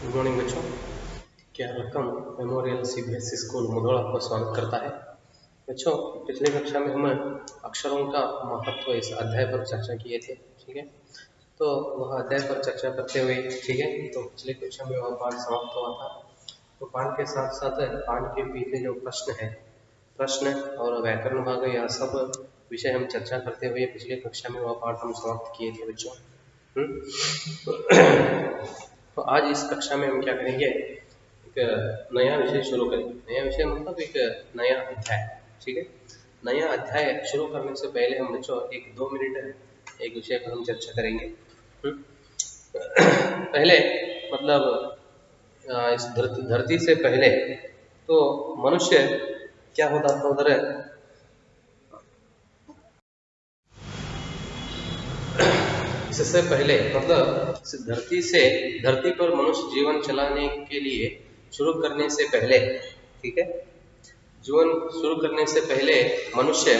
Good morning बच्चों। क्या रकम मेमोरियल सीबीएसई स्कूल मुधोल आपका स्वागत करता है। बच्चों, पिछली कक्षा में हम अक्षरों का महत्व इस अध्याय पर चर्चा किए थे। ठीक है, तो वह अध्याय पर चर्चा करते हुए, ठीक है, तो पिछली कक्षा में वह पाठ समाप्त हुआ था। तो पाठ के साथ साथ पाठ के पीछे जो प्रश्न और व्याकरण भाग, यह सब विषय हम चर्चा करते हुए पिछली कक्षा में वह पाठ हम समाप्त किए थे बच्चों। तो आज इस कक्षा में हम क्या करेंगे, एक नया विषय शुरू करेंगे। नया विषय मतलब एक नया अध्याय। ठीक है, नया अध्याय शुरू करने से पहले हम बच्चों 1-2 मिनट एक विषय पर हम चर्चा करेंगे। पहले मतलब इस धरती से पहले तो मनुष्य क्या होता था उधर, इससे पहले मतलब धरती पर मनुष्य जीवन चलाने के लिए शुरू करने से पहले, ठीक है, जीवन शुरू करने से पहले मनुष्य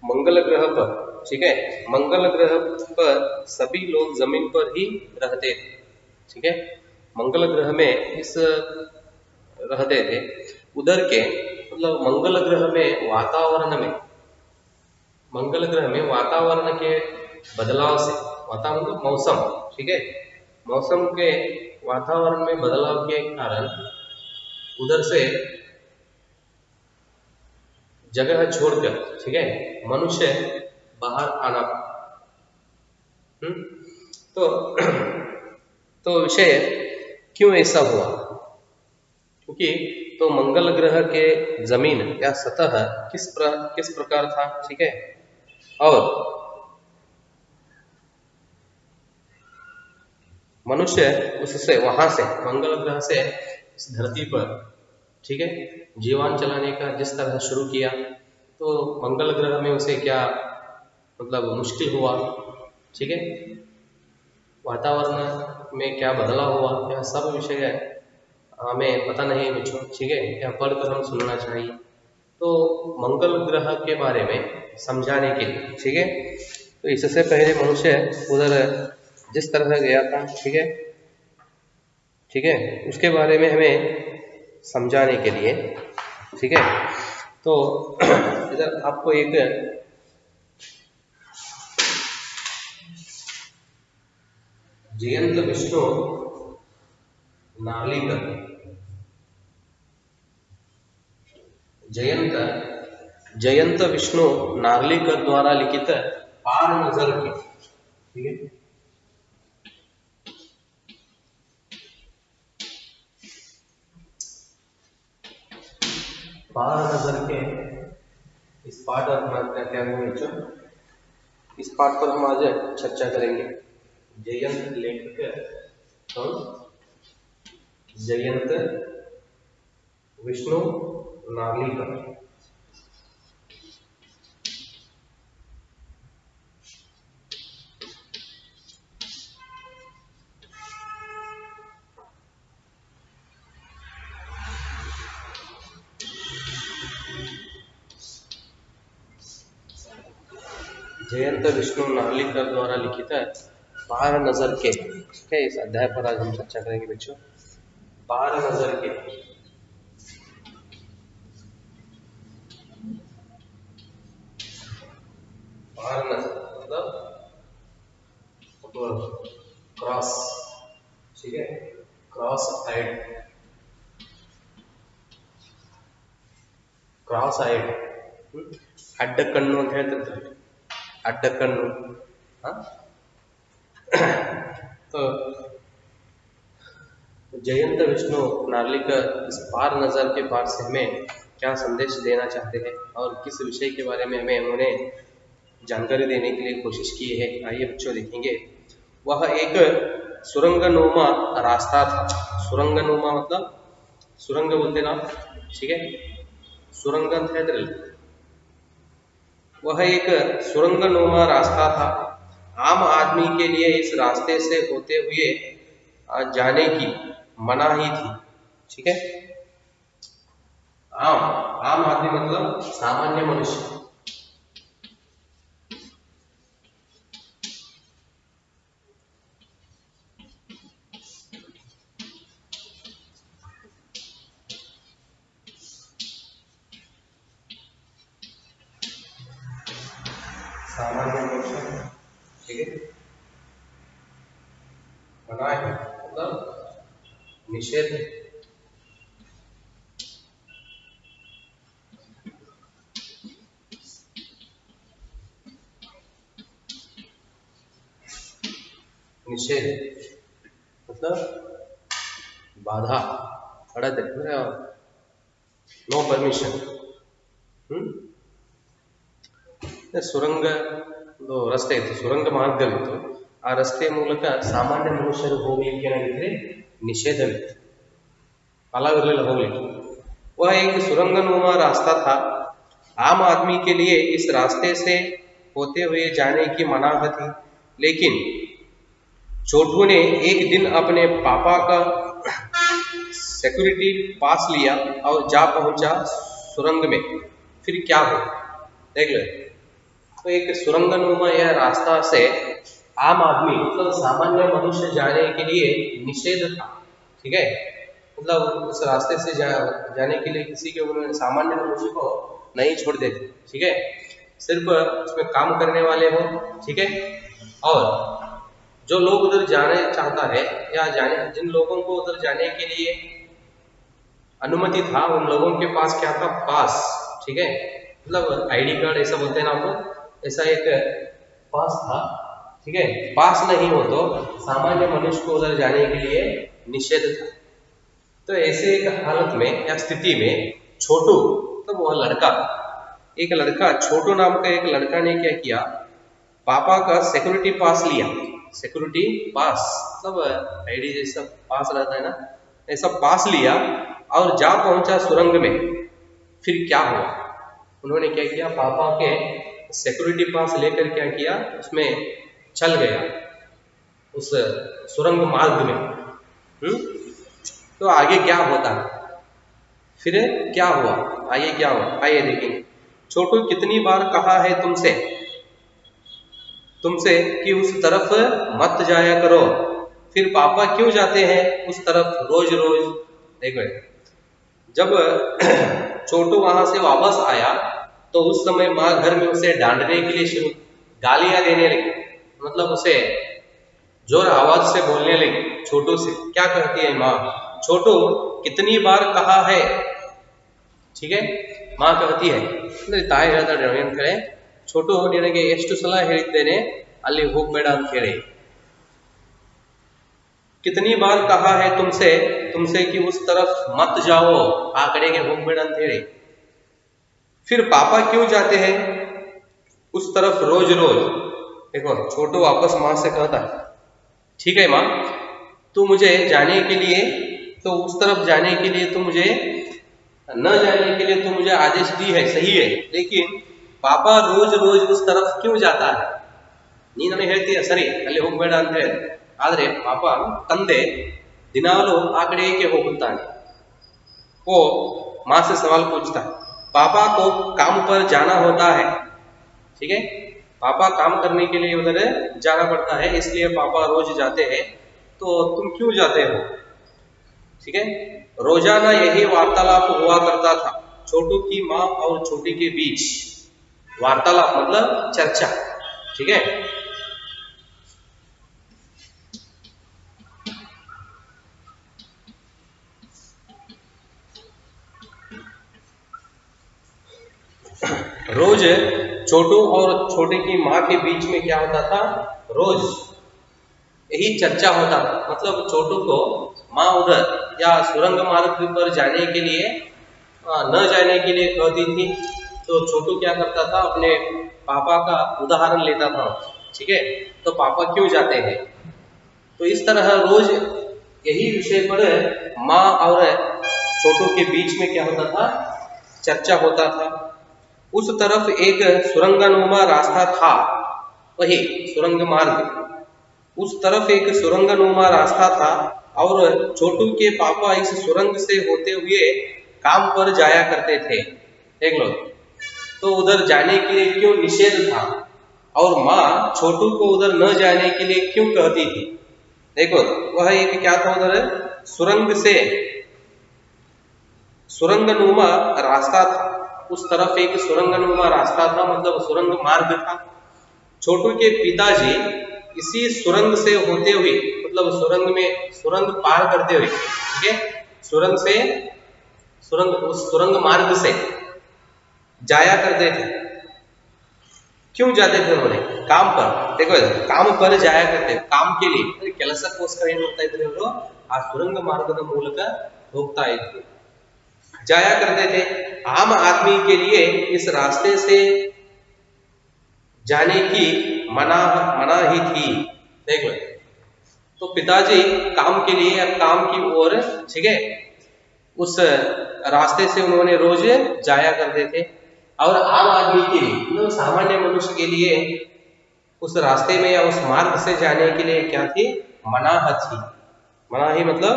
मंगल ग्रह पर, ठीक है, मंगल ग्रह पर सभी लोग जमीन पर ही रहते थे। ठीक है, मंगल ग्रह में इस रहते थे। उधर के मतलब मंगल ग्रह में वातावरण के बदलाव से, वातावरण मतलब मौसम, ठीक है, मौसम के वातावरण में बदलाव के कारण उधर से जगह छोड़कर, ठीक है, मनुष्य बाहर आना। तो तो विषय क्यों ऐसा हुआ, क्योंकि तो मंगल ग्रह के जमीन या सतह किस प्रकार था, ठीक है, और मनुष्य उससे वहां से मंगल ग्रह से इस धरती पर, ठीक है, जीवन चलाने का जिस तरह शुरू किया, तो मंगल ग्रह में उसे क्या मतलब मुश्किल हुआ, ठीक है, वातावरण में क्या बदलाव हुआ, यह सब विषय हमें पता नहीं बच्चों, ठीक है, यह पढ़कर हम सुनना चाहिए। तो मंगल ग्रह के बारे में समझाने के लिए, ठीक है, तो इससे पहले मनुष्य उधर जिस तरह गया था, ठीक है, ठीक है, उसके बारे में हमें समझाने के लिए, ठीक है, तो इधर आपको एक जयंत विष्णु नार्लिकर, जयंत जयंत विष्णु नार्लिकर द्वारा लिखित पार नजर के, ठीक है, पार नजर के इस पाठ पर क्या बच्चों, इस पाठ पर हम आज चर्चा करेंगे। जयंत लेखक और जयंत विष्णु नार्लिकर। जयंत विष्णु नार्लिकर द्वारा लिखित है पार नजर के, ठीक है, इस अध्याय पर आज हम चर्चा करेंगे बच्चों। पार नजर के, पार नजर मतलब क्रॉस, ठीक है, क्रॉस आइड, ಕ್ರಾಸ್ ಆಯ್ಡ್, ಅಡ್ಡ ಕಣ್ಣು ಅಂತ ಹೇಳ್ತಿರ್ತಾರೆ, ಅಡ್ಡ ಕಣ್ಣು। तो जयंत विष्णु नार्लिकर इस पार नजर के पार से हमें क्या संदेश देना चाहते हैं और किस विषय के बारे में हमें उन्होंने जानकारी देने के लिए कोशिश की है, आइए बच्चों देखेंगे। वह एक सुरंगनुमा रास्ता था। सुरंगनुमा मतलब सुरंग बोलते ना, ठीक है, सुरंग ಅಂತ ಹೇಳಿದ್ರಲ್ಲ, वह एक सुरंगनुमा रास्ता था। आम आदमी के लिए इस रास्ते से होते हुए जाने की मनाही थी, ठीक है, आम आम आदमी मतलब सामान्य मनुष्य, मना है मतलब निषेध। निषेध मतलब बाधा, अड़द, नो परमिशन। ಸುರಂಗದ ರಸ್ತೆ ಇತ್ತು, ಸುರಂಗ ಮಾರ್ಗವಿತ್ತು. ಆ ರಸ್ತೆಯ ಮೂಲಕ ಸಾಮಾನ್ಯ ಮನುಷ್ಯರು ಹೋಗ್ಲಿಕ್ಕೆ ಏನಾಗಿದ್ರೆ ನಿಷೇಧವಿತ್ತು, ಅಲಾವಿರಲಿಲ್ಲ ಹೋಗ್ಲಿಕ್ಕೆ. वह एक सुरंगनुमा रास्ता था, आम आदमी के लिए इस रास्ते से होते हुए जाने की मनाही थी, लेकिन छोटू ने एक दिन अपने पापा का सिक्योरिटी पास लिया और जा पहुंचा सुरंग में। फिर क्या हो देख लो। तो एक सुरंगनुमा यह रास्ता से आम आदमी मतलब सामान्य मनुष्य जाने के लिए निषेध था, ठीक है। मतलब उस रास्ते से जाने के लिए किसी के उन्होंने सामान्य मनुष्य को नहीं छोड़ देते, ठीक है। सिर्फ उसमें काम करने वाले हो, ठीक है। और जो लोग उधर जाने चाहता है या जाने जिन लोगों को उधर जाने के लिए अनुमति था, उन लोगों के पास क्या था, पास, ठीक है। मतलब आईडी कार्ड ऐसा बोलते हैं ना आपको, ऐसा एक पास था, ठीक है। पास नहीं हो तो सामान्य मनुष्य को उधर जाने के लिए निषेध था। तो ऐसे एक हालत में या स्थिति में छोटू तो वह लड़का, एक लड़का छोटू नाम का एक लड़का ने क्या किया, पापा का सिक्योरिटी पास लिया। सिक्योरिटी पास मतलब आईडी जैसा पास रहता है ना, ऐसा पास लिया और जा पहुंचा सुरंग में। फिर क्या हुआ, उन्होंने क्या किया, पापा के सिक्योरिटी पास लेकर क्या किया, उसमें चल गया उस सुरंग मार्ग में। तो आगे क्या होता, फिर क्या हुआ, आगे क्या हुआ, आइए देखेंगे। छोटू कितनी बार कहा है तुमसे कि उस तरफ मत जाया करो, फिर पापा क्यों जाते हैं उस तरफ रोज रोज। देखो जब छोटू वहां से वापस आया तो उस समय माँ घर में उसे डांटने के लिए शुरू, गालियां देने लगी, मतलब उसे जोर आवाज से बोलने लगी। छोटू से क्या कहती है माँ, छोटू कितनी बार कहा है, ठीक है। माँ कहती है ತಾಯಿ ಹೇಳ್ತಾಳೆ ಏನ್ ಕಡೆ, छोटू ನಿನಗೆ ಎಷ್ಟು ಸಲ ಹೇಳಿದ್ದೇನೆ ಅಲ್ಲಿ ಹೋಗಬೇಡ ಅಂತ ಹೇಳಿ, कितनी बार कहा है तुमसे कि उस तरफ मत जाओ, आ कड़ेगे होगಬೇಡ ಅಂತ ಹೇಳಿ। फिर पापा क्यों जाते हैं उस तरफ रोज रोज। देखो छोटू वापस माँ से कहता है, ठीक है माँ, तू मुझे जाने के लिए तो उस तरफ जाने के लिए तो मुझे न जाने के लिए तो मुझे आदेश दी है, सही है, लेकिन पापा रोज रोज उस तरफ क्यों जाता है। ನೀ ನನಗೆ ಹೇಳ್ತೀಯ ಸರಿ ಅಲ್ಲಿ ಹೋಗಬೇಡ ಅಂತ ಹೇಳಿ, ಆದರೆ ಪಾಪ ತಂದೆ ದಿನಾಲೂ ಆ ಕಡೆ ಏಕೆ ಹೋಗುತ್ತಾನೆ। वो माँ से सवाल पूछता है, पापा को काम पर जाना होता है, ठीक है, पापा काम करने के लिए उधर जाना पड़ता है, इसलिए पापा रोज जाते हैं, तो तुम क्यों जाते हो, ठीक है। रोजाना यही वार्तालाप हुआ करता था छोटू की माँ और छोटी के बीच। वार्तालाप मतलब चर्चा, ठीक है। रोज छोटू और छोटे की माँ के बीच में क्या होता था, रोज यही चर्चा होता था। मतलब छोटू को माँ उधर या सुरंग मार्ग पर जाने के लिए न जाने के लिए कहती थी, तो छोटू क्या करता था, अपने पापा का उदाहरण लेता था, ठीक है। तो पापा क्यों जाते हैं, तो इस तरह रोज यही विषय पर माँ और छोटू के बीच में क्या होता था, चर्चा होता था। उस तरफ एक सुरंगनुमा रास्ता था, वही सुरंग मार्ग, उस तरफ एक सुरंगनुमा रास्ता था और छोटू के पापा इस सुरंग से होते हुए काम पर जाया करते थे। देख लो, तो उधर जाने के लिए क्यों निषेध था और माँ छोटू को उधर न जाने के लिए क्यों कहती थी। देखो वह एक क्या था, उधर सुरंग से सुरंगनुमा रास्ता था, उस तरफ एक सुरंगनुमा रास्ता था, मतलब सुरंग मार्ग था। छोटू के पिताजी इसी सुरंग से होते हुए, मतलब सुरंग पार करते हुए, ठीक है, उस सुरंग मार्ग से जाया करते थे। क्यों जाते थे उन्होंने? काम पर। देखो, काम पर जाया करते, काम के लिए, ಕೆಲಸಕ್ಕೋಸ್ಕರ ಏನು ಮಾಡ್ತಾ ಇದ್ರು ಇವರು? ಆ ಸುರಂಗ ಮಾರ್ಗದ ಮೂಲಕ ಹೋಗ್ತಾ ಇದ್ರು, जाया करते थे। आम आदमी के लिए इस रास्ते से जाने की मनाही थी। देख लो, तो पिताजी काम के लिए या काम की ओर, ठीक है, उस रास्ते से उन्होंने रोज जाया करते थे। और आम आदमी के लिए, मतलब सामान्य मनुष्य के लिए उस रास्ते में या उस मार्ग से जाने के लिए क्या थी? मनाह थी। मनाही मतलब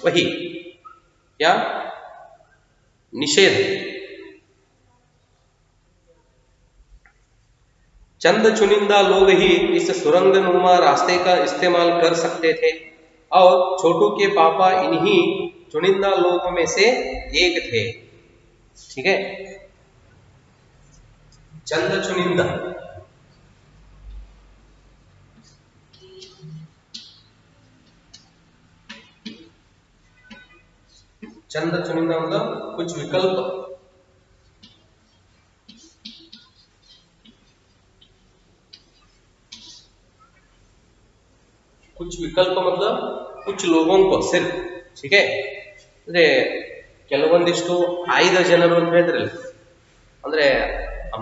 वही क्या? निषेध। चंद चुनिंदा लोग ही इस सुरंगनुमा रास्ते का इस्तेमाल कर सकते थे और छोटू के पापा इन्हीं चुनिंदा लोगों में से एक थे। ठीक है, चंद चुनिंदा, चंद चुनिंदा मतलब कुछ विकल्प, कुछ विकल्प मतलब कुछ लोगों को सिर्फ, ठीक है, ಅಂದ್ರೆ ಕೆಲವೊಂದಿಷ್ಟು ಆಯ್ದ ಜನರು ಅಂತ ಹೇಳಿದ್ರಲ್ಲ, ಅಂದ್ರೆ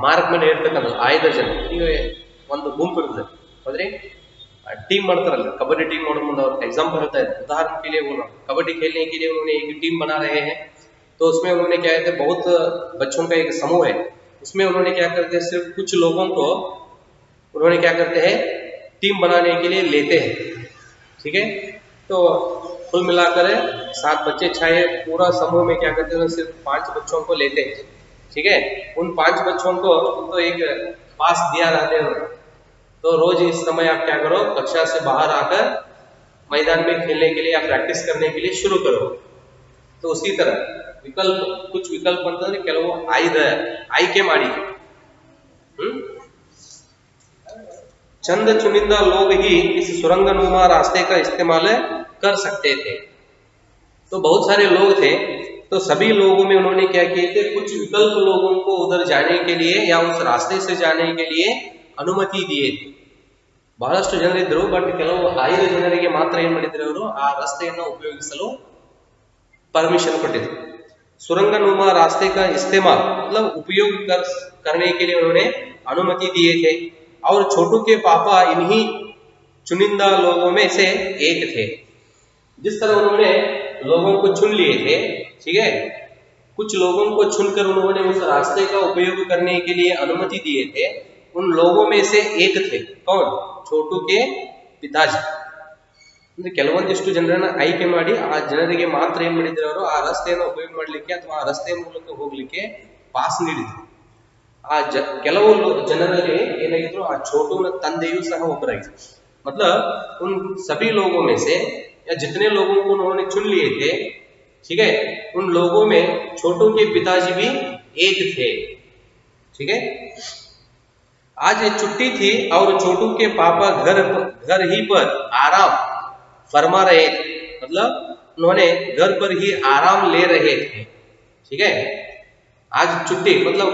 ಮಾರ್ಕ್ ಮೇಲೆ ಇರ್ತಕ್ಕಂಥ ಆಯ್ದ ಜನ. ಈಗ ಒಂದು ಗುಂಪು ಇರ್ತದೆ, ಅಂದ್ರೆ टीम ಮಾಡ್ತಾರಲ್ಲ, कबड्डी टीम ಮಾಡೋದು ಮುಂದೆ ಅವ್ರ एग्जांपल होता है। उदाहरण के लिए बोलो, कबड्डी खेलने के लिए उन्होंने एक टीम बना रहे हैं, तो उसमें उन्होंने क्या कहते हैं, बहुत बच्चों का एक समूह है, उसमें उन्होंने क्या करते हैं, सिर्फ कुछ लोगों को उन्होंने क्या करते हैं, टीम बनाने के लिए लेते हैं। ठीक है, तो कुल मिलाकर 7 बच्चे छाए, पूरा समूह में क्या करते हैं, सिर्फ 5 बच्चों को लेते हैं। ठीक है, उन 5 बच्चों को तो एक पास दिया रहते हैं, तो रोज इस समय आप क्या करो, कक्षा से बाहर आकर मैदान में खेलने के लिए या प्रैक्टिस करने के लिए शुरू करो। तो उसी तरह विकल्प, कुछ विकल्प ಅಂತಂದ್ರೆ ಕೆಲವು ಆಯ್ಕೆ ಮಾಡಿ, चंद चुनिंदा लोग ही इस सुरंगनुमा रास्ते का इस्तेमाल कर सकते थे। तो बहुत सारे लोग थे, तो सभी लोगों में उन्होंने क्या किए थे, कुछ विकल्प लोगों को उधर जाने के लिए या उस रास्ते से जाने के लिए ಅನುಮತಿ दिए थे। ಬಹಳಷ್ಟು ಜನರಿದ್ದರು, ಬಟ್ ಕೆಲವು 5 ಜನರಿಗೆ ಮಾತ್ರ ಏನ್ ಮಾಡಿದ್ರು, ಅವರು ಆ ರಸ್ತೆಯನ್ನು ಉಪಯೋಗಿಸಲು परमिशन ಕೊಟ್ಟಿದ್ರು। सुरंगनुमा रास्ते का इस्तेमाल मतलब उपयोग करने के लिए उन्होंने अनुमति दिए थे और छोटू के पापा इन्हीं चुनिंदा लोगों में से एक थे। जिस तरह उन्होंने लोगों को चुन लिए थे, ठीक है, कुछ लोगों को चुनकर उन्होंने उस रास्ते का उपयोग करने के लिए अनुमति दिए थे, उन लोगों में से एक थे। कौन? छोटू के पिताजी। ಅಂದ್ರೆ ಕೆಲವೊಂದಿಷ್ಟು ಜನರನ್ನ ಆಯ್ಕೆ ಮಾಡಿ ಆ ಜನರಿಗೆ ಮಾತ್ರ ಏನ್ ಮಾಡಿದ್ರು, ಅವರು ಆ ರಸ್ತೆಯನ್ನು ಉಪಯೋಗ ಮಾಡಲಿಕ್ಕೆ ಅಥವಾ ಆ ರಸ್ತೆಯ ಮೂಲಕ ಹೋಗ್ಲಿಕ್ಕೆ ಪಾಸ್ ನೀಡಿದ್ರು। ಆ ಕೆಲವು ಜನರಲ್ಲಿ ಏನಾಗಿದ್ರು, ಆ छोटूನ ತಂದೆಯೂ ಸಹ ಒಬ್ಬರಾಗಿದ್ರು। मतलब उन सभी लोगों में से या जितने लोगों को उन्होंने चुन लिए थे, ठीक है, उन लोगों में छोटू के पिताजी भी एक थे। ठीक है, आज छुट्टी थी और छोटू के पापा घर ही पर आराम फरमा रहे थे, मतलब उन्होंने घर पर ही आराम ले रहे थे। ठीक है, आज छुट्टी मतलब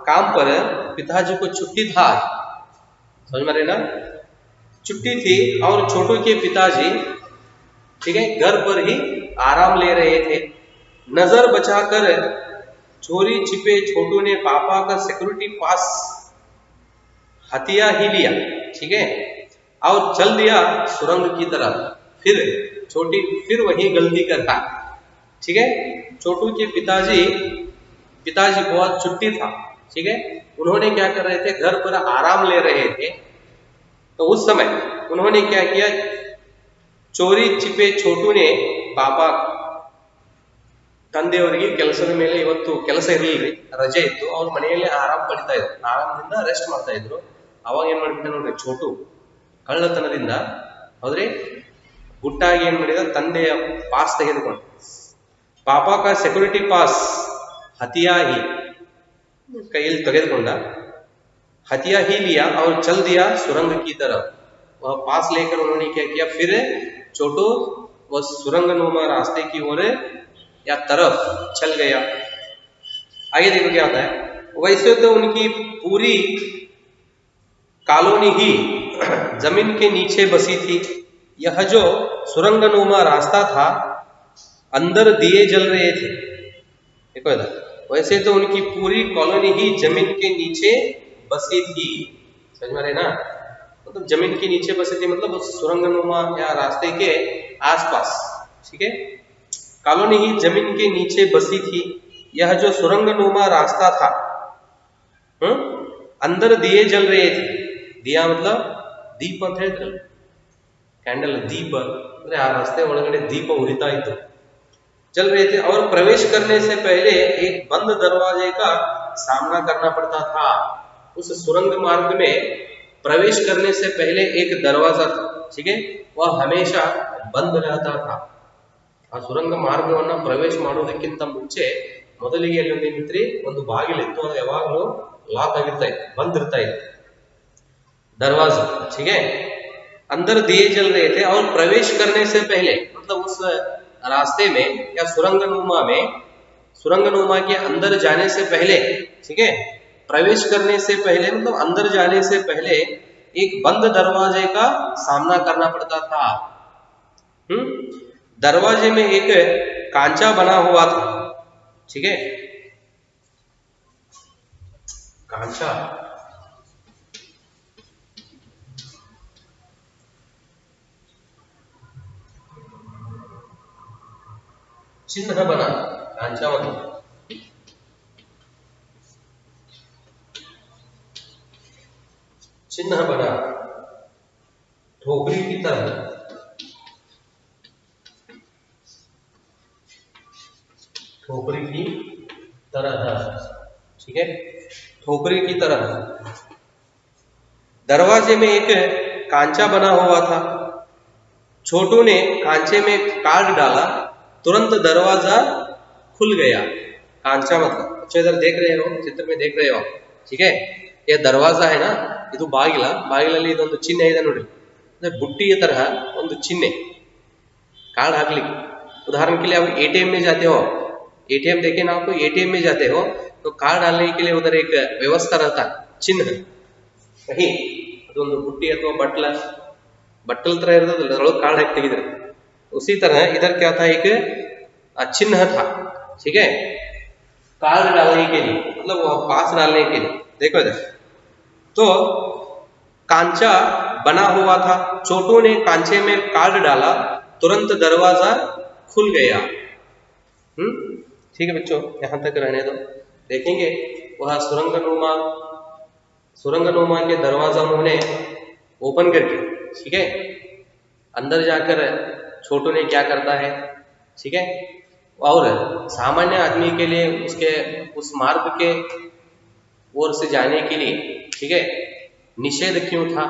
काम पर पिताजी को छुट्टी था, समझ में रहे ना, छुट्टी थी और छोटू के पिताजी, ठीक है, घर पर ही आराम ले रहे थे। नजर बचाकर चोरी छिपे छोटू ने पापा का सिक्योरिटी पास हथिया ही लिया, ठीक है, और चल दिया सुरंग की तरफ। फिर वही गलती करता। ठीक है, छोटू के पिताजी को आज छुट्टी था, ठीक है, उन्होंने क्या कर रहे थे, घर पर आराम ले रहे थे। तो उस समय उन्होंने क्या किया, चोरी छिपे छोटू ने पापा, ತಂದೆಯವರಿಗೆ ಕೆಲಸದ ಮೇಲೆ ಇವತ್ತು ಕೆಲಸ ಇರಲಿಲ್ಲ, ರಜೆ ಇತ್ತು, ಅವ್ರ ಮನೆಯಲ್ಲಿ ಆರಾಮ್ ಪಡಿತಾ ಇದ್ರು, ಆರಾಮದಿಂದ ರೆಸ್ಟ್ ಮಾಡ್ತಾ ಇದ್ರು। ಅವಾಗ ಏನ್ ಮಾಡ್ಬಿಟ್ಟ ನೋಡ್ರಿ, छोटू ಕಳ್ಳತನದಿಂದ, ಹೌದ್ರಿ, ಗುಟ್ಟಾಗಿ ಏನ್ ಮಾಡಿದ, ತಂದೆಯ ಪಾಸ್ ತೆಗೆದುಕೊಂಡು, ಪಾಪಾ ಕಾ ಸೆಕ್ಯೂರಿಟಿ ಪಾಸ್ ಹತಿಯಾ ಹಿ, ಕೈಯಲ್ಲಿ ತೆಗೆದುಕೊಂಡ, ಹತಿಯಾ ಹಿ ಲಿಯಾ और चल दिया सुरंग की तरफ। वह पास लेकर उन्होंने क्या किया, फिर छोटू वह सुरंगनुमा रास्ते की ओर या तरफ चल गया। आगे देखो क्या होता है। वैसे तो उनकी पूरी कॉलोनी ही जमीन के नीचे बसी थी। यह जो सुरंगनुमा रास्ता था, अंदर दिए जल रहे थे। देखो इधर, वैसे तो उनकी पूरी कॉलोनी ही जमीन के नीचे बसी थी। समझ में आ रहे ना, मतलब जमीन के नीचे बसी थी, मतलब उस सुरंगनुमा या रास्ते के आसपास। ठीक है, कॉलोनी ही जमीन के नीचे बसी थी। यह जो सुरंगनुमा रास्ता था, अंदर दिए जल रहे थे। दिया मतलब दीप ಅಂತ ಹೇಳ್ತಾರೆ, ಕ್ಯಾಂಡಲ್ दीप ಅಂದ್ರೆ ಆ ರಾಸ್ತೆ ಒಳಗಡೆ दीप ಉರಿತಾ ಇತ್ತು, जल रहे थे। और प्रवेश करने से पहले एक बंद दरवाजे का सामना करना पड़ता था। उस सुरंग मार्ग में प्रवेश करने से पहले एक दरवाजा था, ठीक है, वह हमेशा बंद रहता था। ಆ ಸುರಂಗ ಮಾರ್ಗವನ್ನು ಪ್ರವೇಶ ಮಾಡೋದಕ್ಕಿಂತ ಮುಂಚೆ ಮೊದಲಿಗೆ ಅಲ್ಲಿ ಏನಿತ್ರಿ, ಒಂದು ಬಾಗಿಲಿತ್ತು, ಅದು ಯಾವಾಗಲೂ ಲಾಕ್ ಆಗಿರ್ತಾ ಇತ್ತು, ಬಂದ್ ಇರ್ತಾ ಇತ್ತು, दरवाजा। ठीक है, अंदर दिए जल रहे थे। और प्रवेश करने से पहले मतलब उस रास्ते में या सुरंगनुमा के अंदर जाने से पहले, ठीक है, प्रवेश करने से पहले मतलब अंदर जाने से पहले एक बंद दरवाजे का सामना करना पड़ता था। दरवाजे में एक कांचा बना हुआ था, ठीक है, कांचा चिन्ह बना, कांचा मतलब चिन्ह बना, ठोकरी की तरह, ठोकरी की तरह, ठीक है, ठोकरी की तरह। दरवाजे में एक कांचा बना हुआ था। छोटू ने कांचे में कार्ड डाला, तुरंत दरवाजा खुल गया। कांचा मतलब अच्छा, इधर देख रहे हो, चित्र में देख रहे हो, ठीक है, यह दरवाजा है ना, ಇದು ಬಾಗಿಲ, ಬಾಗಿಲಲ್ಲಿ ಇದೊಂದು ಚಿಹ್ನೆ ಇದೆ ನೋಡಿ, ಅಂದ್ರೆ ಬುಟ್ಟಿಯ तरह ಒಂದು ಚಿಹ್ನೆ, कार्ड ಹಾಕ್ಲಿಕ್ಕೆ। उदाहरण के लिए आप एटीएम में जाते हो, एटीएम देखे ना आपको, एटीएम में जाते हो तो कार्ड डालने के लिए उधर एक व्यवस्था रहता है, चिन्ह कहीं ಅದೊಂದು ಬುಟ್ಟಿ ಅಥವಾ बट्टल तरह ಇರೋದಿಲ್ಲ, ಅದರೊಳಗೆ कार्ड ಹಾಕಿ ತೆಗೆದ್ರೆ, उसी तरह इधर क्या था, एक चिन्ह था, ठीक है, कार्ड डालने के लिए, मतलब वो पास डालने के लिए। देखो इधर, तो कांचा बना हुआ था। छोटू ने कांचे में कार्ड डाला, तुरंत दरवाजा खुल गया। ठीक है बच्चों, यहां तक रहने दो। देखेंगे वह सुरंगनुमा के दरवाजा उन्होंने ओपन करके, ठीक है, अंदर जाकर छोटू ने क्या करता है, ठीक है, और सामान्य आदमी के लिए उसके उस मार्ग के ओर से जाने के लिए, ठीक है, निषेध क्यों था।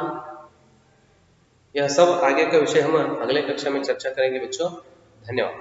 यह सब आगे का विषय हम अगले कक्षा में चर्चा करेंगे बच्चों। धन्यवाद।